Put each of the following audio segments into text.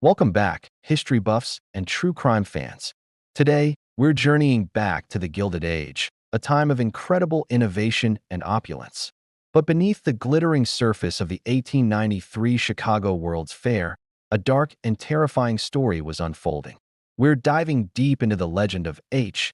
Welcome back, history buffs and true crime fans. Today, we're journeying back to the Gilded Age, a time of incredible innovation and opulence. But beneath the glittering surface of the 1893 Chicago World's Fair, a dark and terrifying story was unfolding. We're diving deep into the legend of H.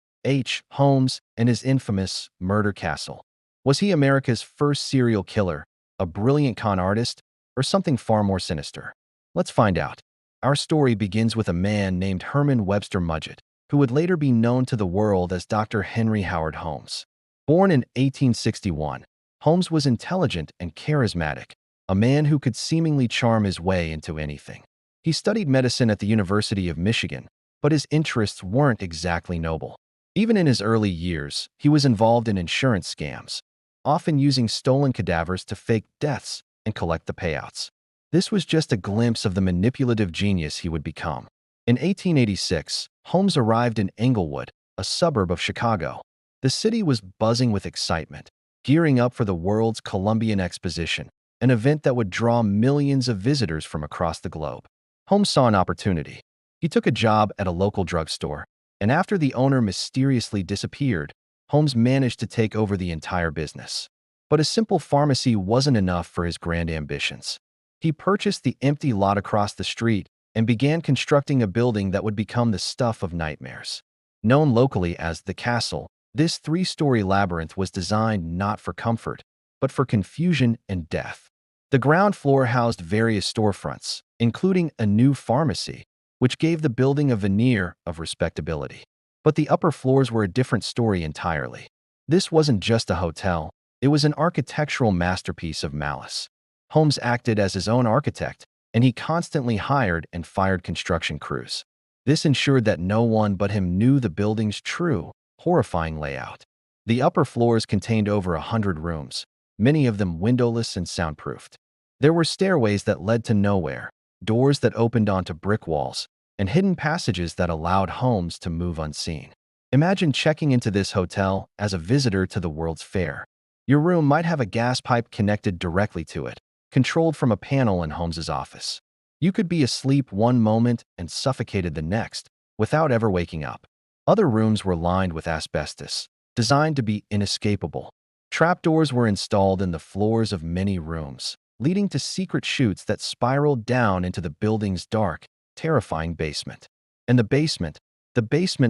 Holmes and his infamous murder castle. Was he America's first serial killer, a brilliant con artist, or something far more sinister? Let's find out. Our story begins with a man named Herman Webster Mudgett, who would later be known to the world as Dr. Henry Howard Holmes. Born in 1861, Holmes was intelligent and charismatic, a man who could seemingly charm his way into anything. He studied medicine at the University of Michigan, but his interests weren't exactly noble. Even in his early years, he was involved in insurance scams, often using stolen cadavers to fake deaths and collect the payouts. This was just a glimpse of the manipulative genius he would become. In 1886, Holmes arrived in Englewood, a suburb of Chicago. The city was buzzing with excitement, gearing up for the world's Columbian Exposition, an event that would draw millions of visitors from across the globe. Holmes saw an opportunity. He took a job at a local drugstore, and after the owner mysteriously disappeared, Holmes managed to take over the entire business. But a simple pharmacy wasn't enough for his grand ambitions. He purchased the empty lot across the street and began constructing a building that would become the stuff of nightmares. Known locally as the Castle, this three-story labyrinth was designed not for comfort, but for confusion and death. The ground floor housed various storefronts, including a new pharmacy, which gave the building a veneer of respectability. But the upper floors were a different story entirely. This wasn't just a hotel, it was an architectural masterpiece of malice. Holmes acted as his own architect, and he constantly hired and fired construction crews. This ensured that no one but him knew the building's true, horrifying layout. The upper floors contained over 100 rooms, many of them windowless and soundproofed. There were stairways that led to nowhere, doors that opened onto brick walls, and hidden passages that allowed Holmes to move unseen. Imagine checking into this hotel as a visitor to the World's Fair. Your room might have a gas pipe connected directly to it, controlled from a panel in Holmes's office. You could be asleep one moment and suffocated the next, without ever waking up. Other rooms were lined with asbestos, designed to be inescapable. Trapdoors were installed in the floors of many rooms, leading to secret chutes that spiraled down into the building's dark, terrifying basement. And the basement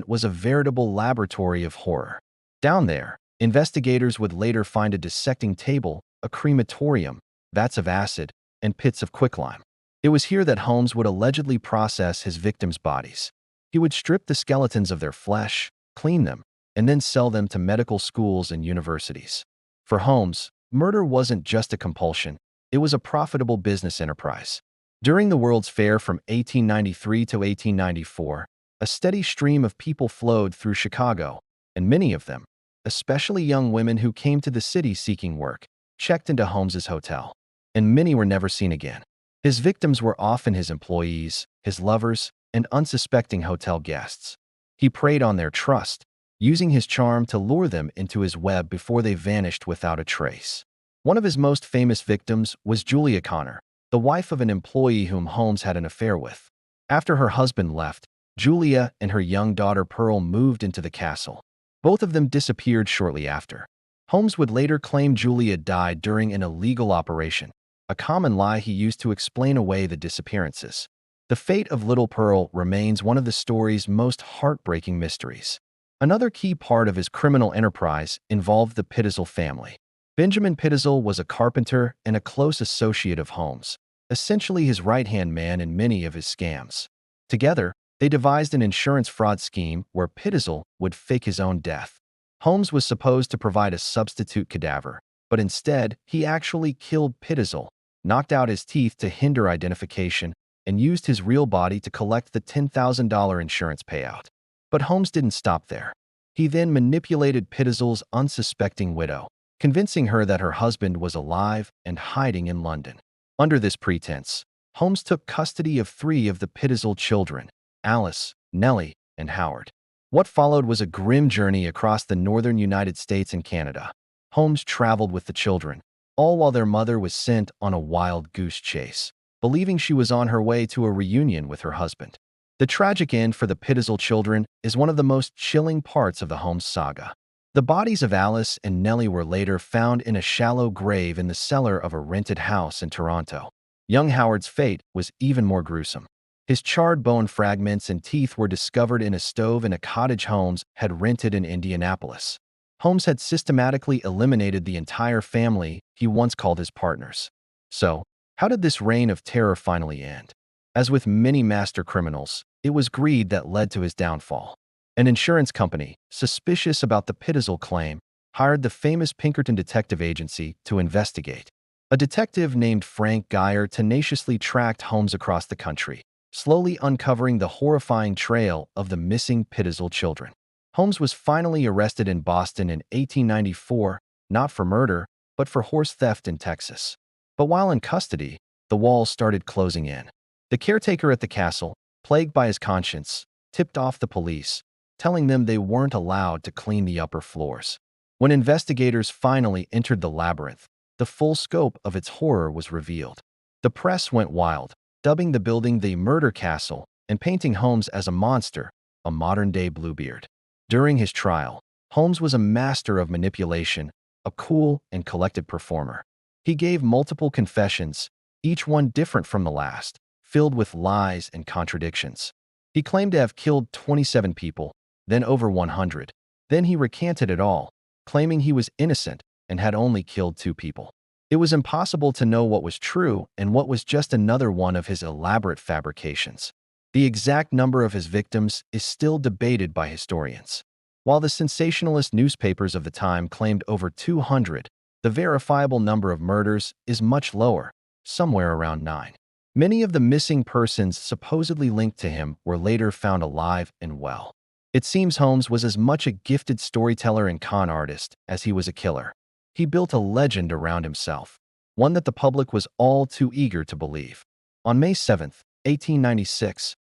was a veritable laboratory of horror. Down there, investigators would later find a dissecting table, a crematorium, vats of acid, and pits of quicklime. It was here that Holmes would allegedly process his victims' bodies. He would strip the skeletons of their flesh, clean them, and then sell them to medical schools and universities. For Holmes, murder wasn't just a compulsion, it was a profitable business enterprise. During the World's Fair from 1893 to 1894, a steady stream of people flowed through Chicago, and many of them, especially young women who came to the city seeking work, checked into Holmes's hotel. And many were never seen again. His victims were often his employees, his lovers, and unsuspecting hotel guests. He preyed on their trust, using his charm to lure them into his web before they vanished without a trace. One of his most famous victims was Julia Connor, the wife of an employee whom Holmes had an affair with. After her husband left, Julia and her young daughter Pearl moved into the castle. Both of them disappeared shortly after. Holmes would later claim Julia died during an illegal operation, a common lie he used to explain away the disappearances. The fate of little Pearl remains one of the story's most heartbreaking mysteries. Another key part of his criminal enterprise involved the Pitezel family. Benjamin Pitezel was a carpenter and a close associate of Holmes, essentially his right-hand man in many of his scams. Together, they devised an insurance fraud scheme where Pitezel would fake his own death. Holmes was supposed to provide a substitute cadaver, but instead, he actually killed Pitezel, knocked out his teeth to hinder identification, and used his real body to collect the $10,000 insurance payout. But Holmes didn't stop there. He then manipulated Pitezel's unsuspecting widow, convincing her that her husband was alive and hiding in London. Under this pretense, Holmes took custody of 3 of the Pitezel children, Alice, Nellie, and Howard. What followed was a grim journey across the northern United States and Canada. Holmes traveled with the children, all while their mother was sent on a wild goose chase. believing she was on her way to a reunion with her husband. The tragic end for the Pitzel children is one of the most chilling parts of the Holmes saga. The bodies of Alice and Nellie were later found in a shallow grave in the cellar of a rented house in Toronto. Young Howard's fate was even more gruesome. His charred bone fragments and teeth were discovered in a stove in a cottage Holmes had rented in Indianapolis. Holmes had systematically eliminated the entire family he once called his partners. So, how did this reign of terror finally end? As with many master criminals, it was greed that led to his downfall. An insurance company, suspicious about the Pitzel claim, hired the famous Pinkerton Detective Agency to investigate. A detective named Frank Geyer tenaciously tracked Holmes across the country, slowly uncovering the horrifying trail of the missing Pitzel children. Holmes was finally arrested in Boston in 1894, not for murder, but for horse theft in Texas. But while in custody, the walls started closing in. The caretaker at the castle, plagued by his conscience, tipped off the police, telling them they weren't allowed to clean the upper floors. When investigators finally entered the labyrinth, the full scope of its horror was revealed. The press went wild, dubbing the building the Murder Castle and painting Holmes as a monster, a modern-day Bluebeard. During his trial, Holmes was a master of manipulation, a cool and collected performer. He gave multiple confessions, each one different from the last, filled with lies and contradictions. He claimed to have killed 27 people, then over 100. Then he recanted it all, claiming he was innocent and had only killed 2 people. It was impossible to know what was true and what was just another one of his elaborate fabrications. The exact number of his victims is still debated by historians. While the sensationalist newspapers of the time claimed over 200, the verifiable number of murders is much lower, somewhere around 9. Many of the missing persons supposedly linked to him were later found alive and well. It seems Holmes was as much a gifted storyteller and con artist as he was a killer. He built a legend around himself, one that the public was all too eager to believe. On May 7, 1896,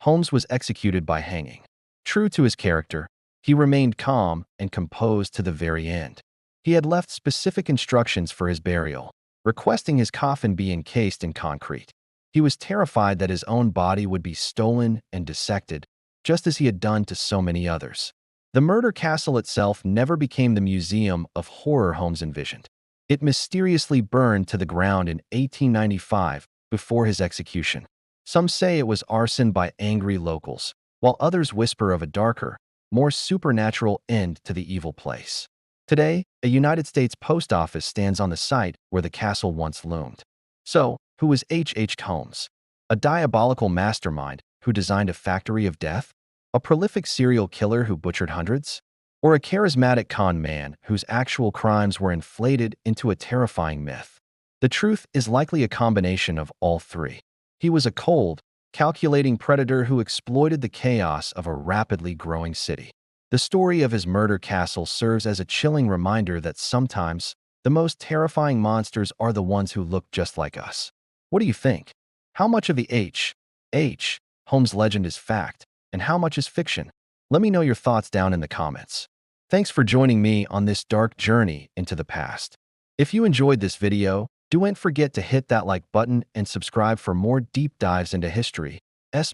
Holmes was executed by hanging. True to his character, he remained calm and composed to the very end. He had left specific instructions for his burial, requesting his coffin be encased in concrete. He was terrified that his own body would be stolen and dissected, just as he had done to so many others. The murder castle itself never became the museum of horror Holmes envisioned. It mysteriously burned to the ground in 1895 before his execution. Some say it was arson by angry locals, while others whisper of a darker, more supernatural end to the evil place. Today, a United States post office stands on the site where the castle once loomed. So, who was H. Holmes? A diabolical mastermind who designed a factory of death? A prolific serial killer who butchered hundreds? Or a charismatic con man whose actual crimes were inflated into a terrifying myth? The truth is likely a combination of all 3. He was a cold, calculating predator who exploited the chaos of a rapidly growing city. The story of his murder castle serves as a chilling reminder that sometimes the most terrifying monsters are the ones who look just like us. What do you think? How much of the H. Holmes legend is fact, and how much is fiction? Let me know your thoughts down in the comments. Thanks for joining me on this dark journey into the past. If you enjoyed this video, don't forget to hit that like button and subscribe for more deep dives into history's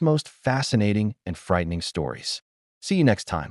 most fascinating and frightening stories. See you next time.